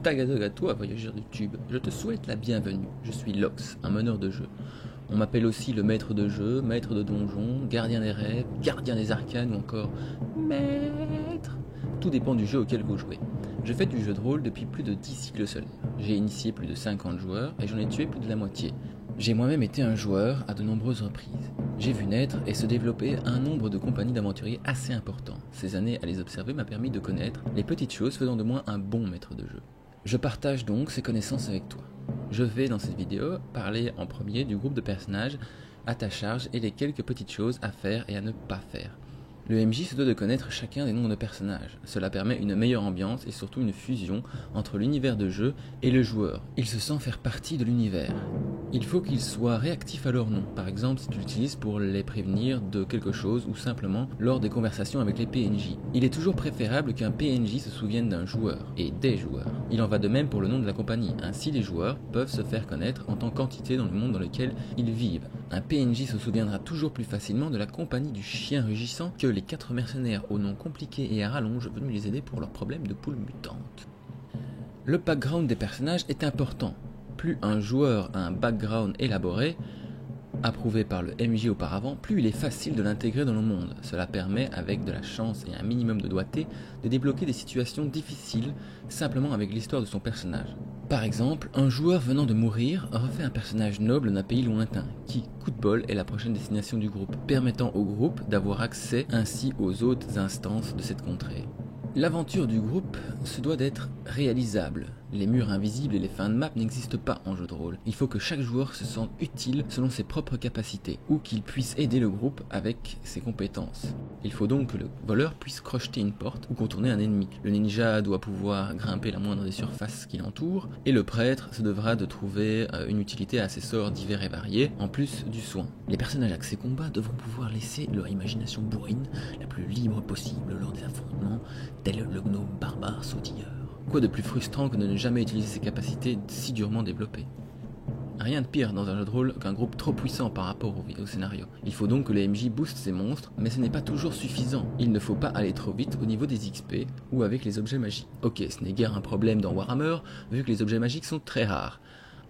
Tagadog à toi, voyageur de tube, je te souhaite la bienvenue. Je suis Lox, un meneur de jeu. On m'appelle aussi le maître de jeu, maître de donjon, gardien des rêves, gardien des arcanes ou encore maître. Tout dépend du jeu auquel vous jouez. Je fais du jeu de rôle depuis plus de 10 cycles solaires. J'ai initié plus de 50 joueurs et j'en ai tué plus de la moitié. J'ai moi-même été un joueur à de nombreuses reprises. J'ai vu naître et se développer un nombre de compagnies d'aventuriers assez important. Ces années à les observer m'a permis de connaître les petites choses faisant de moi un bon maître de jeu. Je partage donc ces connaissances avec toi. Je vais dans cette vidéo parler en premier du groupe de personnages à ta charge et les quelques petites choses à faire et à ne pas faire. Le MJ se doit de connaître chacun des noms de personnages. Cela permet une meilleure ambiance et surtout une fusion entre l'univers de jeu et le joueur. Il se sent faire partie de l'univers. Il faut qu'ils soient réactifs à leur nom, par exemple si tu l'utilises pour les prévenir de quelque chose ou simplement lors des conversations avec les PNJ. Il est toujours préférable qu'un PNJ se souvienne d'un joueur et des joueurs. Il en va de même pour le nom de la compagnie, ainsi les joueurs peuvent se faire connaître en tant qu'entité dans le monde dans lequel ils vivent. Un PNJ se souviendra toujours plus facilement de la compagnie du chien rugissant que les 4 mercenaires au nom compliqué et à rallonge venus les aider pour leurs problèmes de poules mutantes. Le background des personnages est important. Plus un joueur a un background élaboré, approuvé par le MJ auparavant, plus il est facile de l'intégrer dans le monde. Cela permet, avec de la chance et un minimum de doigté, de débloquer des situations difficiles simplement avec l'histoire de son personnage. Par exemple, un joueur venant de mourir refait un personnage noble d'un pays lointain, qui, coup de bol, est la prochaine destination du groupe, permettant au groupe d'avoir accès ainsi aux autres instances de cette contrée. L'aventure du groupe se doit d'être réalisable. Les murs invisibles et les fins de map n'existent pas en jeu de rôle. Il faut que chaque joueur se sente utile selon ses propres capacités, ou qu'il puisse aider le groupe avec ses compétences. Il faut donc que le voleur puisse crocheter une porte ou contourner un ennemi. Le ninja doit pouvoir grimper la moindre des surfaces qui l'entourent, et le prêtre se devra de trouver une utilité à ses sorts divers et variés, en plus du soin. Les personnages axés combat devront pouvoir laisser leur imagination bourrine la plus libre possible lors des affrontements, tel le gnome barbare sautilleur. Quoi de plus frustrant que de ne jamais utiliser ses capacités si durement développées? Rien de pire dans un jeu de rôle qu'un groupe trop puissant par rapport au scénario. Il faut donc que les MJ boostent ces monstres, mais ce n'est pas toujours suffisant. Il ne faut pas aller trop vite au niveau des XP ou avec les objets magiques. Ok, ce n'est guère un problème dans Warhammer, vu que les objets magiques sont très rares.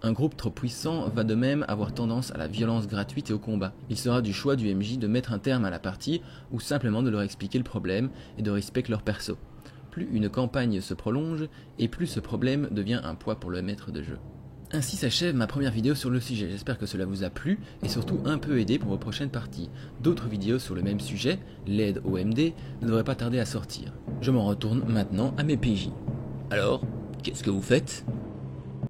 Un groupe trop puissant va de même avoir tendance à la violence gratuite et au combat. Il sera du choix du MJ de mettre un terme à la partie ou simplement de leur expliquer le problème et de respecter leur perso. Plus une campagne se prolonge et plus ce problème devient un poids pour le maître de jeu. Ainsi s'achève ma première vidéo sur le sujet, j'espère que cela vous a plu et surtout un peu aidé pour vos prochaines parties. D'autres vidéos sur le même sujet, l'aide au MD, ne devraient pas tarder à sortir. Je m'en retourne maintenant à mes PJ. Alors, qu'est-ce que vous faites ?